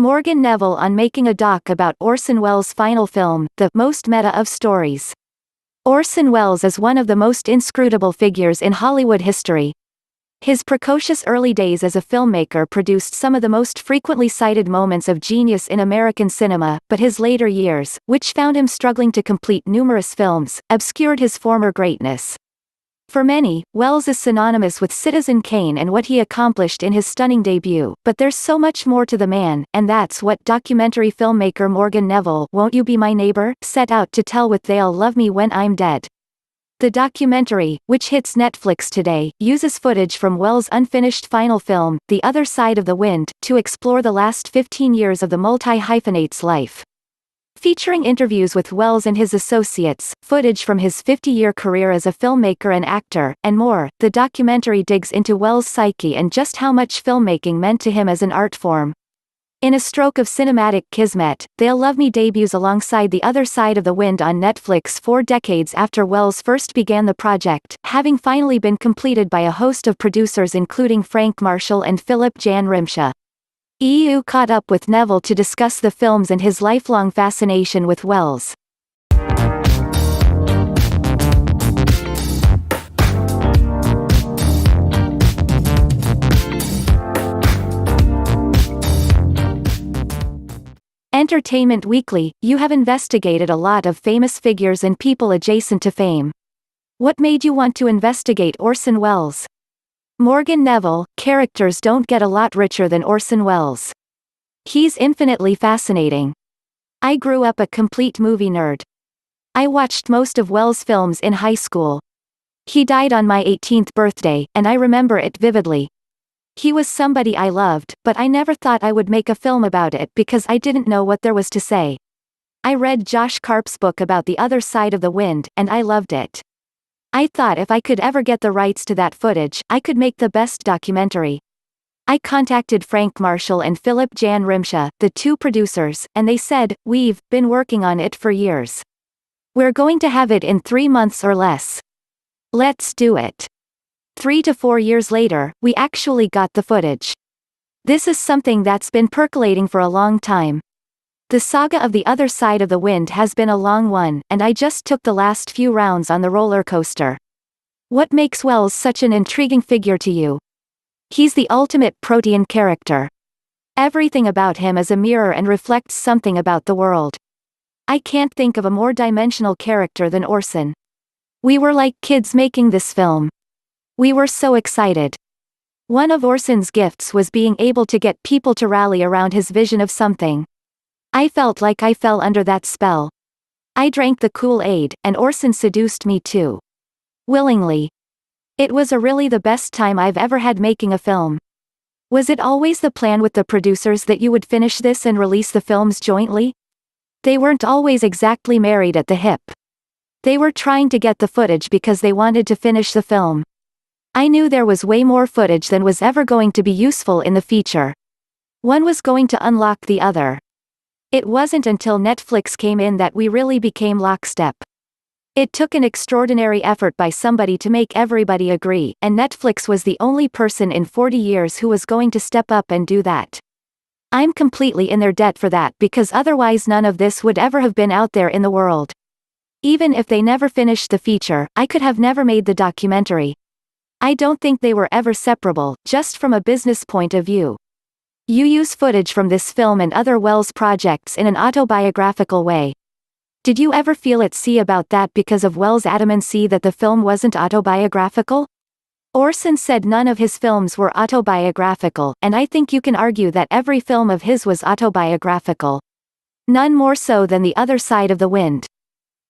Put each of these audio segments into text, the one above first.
Morgan Neville on making a doc about Orson Welles' final film, The Most Meta of Stories. Orson Welles is one of the most inscrutable figures in Hollywood history. His precocious early days as a filmmaker produced some of the most frequently cited moments of genius in American cinema, but his later years, which found him struggling to complete numerous films, obscured his former greatness. For many, Welles is synonymous with Citizen Kane and what he accomplished in his stunning debut, but there's so much more to the man, and that's what documentary filmmaker Morgan Neville, Won't You Be My Neighbor?, set out to tell with They'll Love Me When I'm Dead. The documentary, which hits Netflix today, uses footage from Welles' unfinished final film, The Other Side of the Wind, to explore the last 15 years of the multi-hyphenate's life. Featuring interviews with Welles and his associates, footage from his 50-year career as a filmmaker and actor, and more, the documentary digs into Welles' psyche and just how much filmmaking meant to him as an art form. In a stroke of cinematic kismet, They'll Love Me debuts alongside The Other Side of the Wind on Netflix 4 decades after Welles first began the project, having finally been completed by a host of producers including Frank Marshall and Philip Jan Rimsha. EU caught up with Neville to discuss the films and his lifelong fascination with Welles. Entertainment Weekly, you have investigated a lot of famous figures and people adjacent to fame. What made you want to investigate Orson Welles? Morgan Neville, characters don't get a lot richer than Orson Welles. He's infinitely fascinating. I grew up a complete movie nerd. I watched most of Welles' films in high school. He died on my 18th birthday, and I remember it vividly. He was somebody I loved, but I never thought I would make a film about it because I didn't know what there was to say. I read Josh Karp's book about The Other Side of the Wind, and I loved it. I thought if I could ever get the rights to that footage, I could make the best documentary. I contacted Frank Marshall and Philip Jan Rimsha, the two producers, and they said, "We've been working on it for years. We're going to have it in 3 months or less. Let's do it." 3 to 4 years later, we actually got the footage. This is something that's been percolating for a long time. The saga of The Other Side of the Wind has been a long one, and I just took the last few rounds on the roller coaster. What makes Welles such an intriguing figure to you? He's the ultimate protean character. Everything about him is a mirror and reflects something about the world. I can't think of a more dimensional character than Orson. We were like kids making this film. We were so excited. One of Orson's gifts was being able to get people to rally around his vision of something. I felt like I fell under that spell. I drank the Kool-Aid, and Orson seduced me too. Willingly. It was really the best time I've ever had making a film. Was it always the plan with the producers that you would finish this and release the films jointly? They weren't always exactly married at the hip. They were trying to get the footage because they wanted to finish the film. I knew there was way more footage than was ever going to be useful in the feature. One was going to unlock the other. It wasn't until Netflix came in that we really became lockstep. It took an extraordinary effort by somebody to make everybody agree, and Netflix was the only person in 40 years who was going to step up and do that. I'm completely in their debt for that because otherwise none of this would ever have been out there in the world. Even if they never finished the feature, I could have never made the documentary. I don't think they were ever separable, just from a business point of view. You use footage from this film and other Welles projects in an autobiographical way. Did you ever feel at sea about that because of Welles' adamancy that the film wasn't autobiographical? Orson said none of his films were autobiographical, and I think you can argue that every film of his was autobiographical. None more so than The Other Side of the Wind.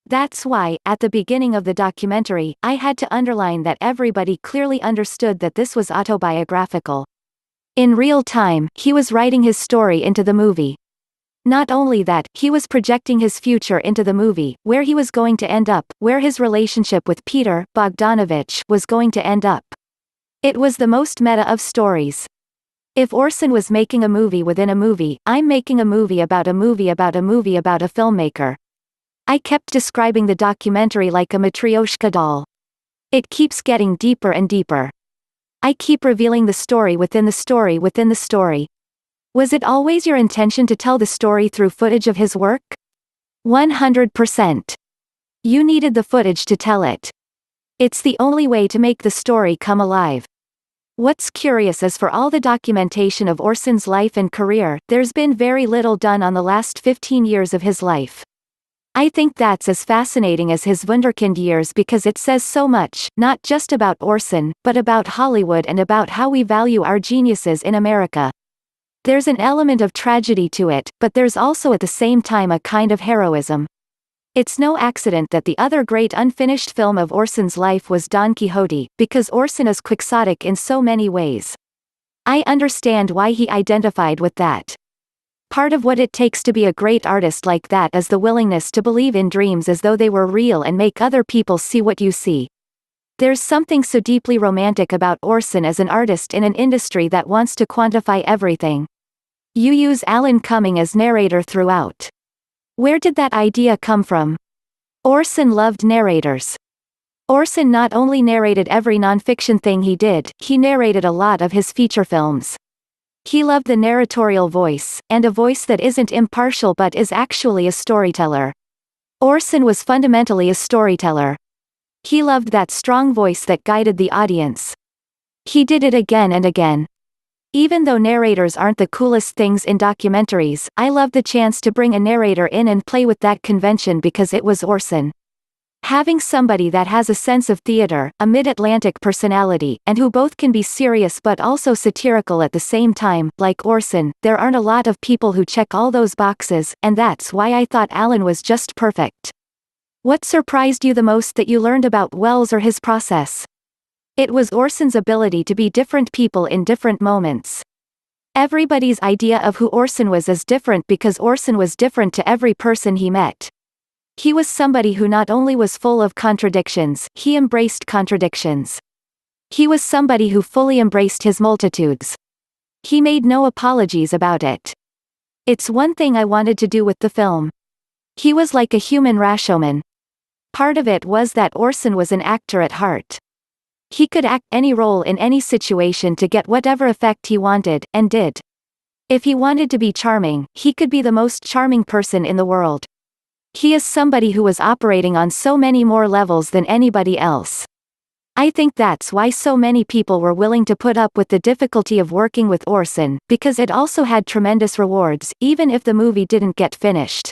That's why, at the beginning of the documentary, I had to underline that everybody clearly understood that this was autobiographical. In real time, he was writing his story into the movie. Not only that, he was projecting his future into the movie, where he was going to end up, where his relationship with Peter Bogdanovich was going to end up. It was the most meta of stories. If Orson was making a movie within a movie, I'm making a movie about a movie about a movie about a filmmaker. I kept describing the documentary like a Matryoshka doll. It keeps getting deeper and deeper. I keep revealing the story within the story within the story. Was it always your intention to tell the story through footage of his work? 100%. You needed the footage to tell it. It's the only way to make the story come alive. What's curious is for all the documentation of Orson's life and career, there's been very little done on the last 15 years of his life. I think that's as fascinating as his Wunderkind years because it says so much, not just about Orson, but about Hollywood and about how we value our geniuses in America. There's an element of tragedy to it, but there's also at the same time a kind of heroism. It's no accident that the other great unfinished film of Orson's life was Don Quixote, because Orson is quixotic in so many ways. I understand why he identified with that. Part of what it takes to be a great artist like that is the willingness to believe in dreams as though they were real and make other people see what you see. There's something so deeply romantic about Orson as an artist in an industry that wants to quantify everything. You use Alan Cumming as narrator throughout. Where did that idea come from? Orson loved narrators. Orson not only narrated every nonfiction thing he did, he narrated a lot of his feature films. He loved the narratorial voice, and a voice that isn't impartial but is actually a storyteller. Orson was fundamentally a storyteller. He loved that strong voice that guided the audience. He did it again and again. Even though narrators aren't the coolest things in documentaries, I love the chance to bring a narrator in and play with that convention because it was Orson. Having somebody that has a sense of theater, a mid-Atlantic personality, and who both can be serious but also satirical at the same time, like Orson, there aren't a lot of people who check all those boxes, and that's why I thought Alan was just perfect. What surprised you the most that you learned about Welles or his process? It was Orson's ability to be different people in different moments. Everybody's idea of who Orson was is different because Orson was different to every person he met. He was somebody who not only was full of contradictions, he embraced contradictions. He was somebody who fully embraced his multitudes. He made no apologies about it. It's one thing I wanted to do with the film. He was like a human Rashomon. Part of it was that Orson was an actor at heart. He could act any role in any situation to get whatever effect he wanted, and did. If he wanted to be charming, he could be the most charming person in the world. He is somebody who was operating on so many more levels than anybody else. I think that's why so many people were willing to put up with the difficulty of working with Orson, because it also had tremendous rewards, even if the movie didn't get finished.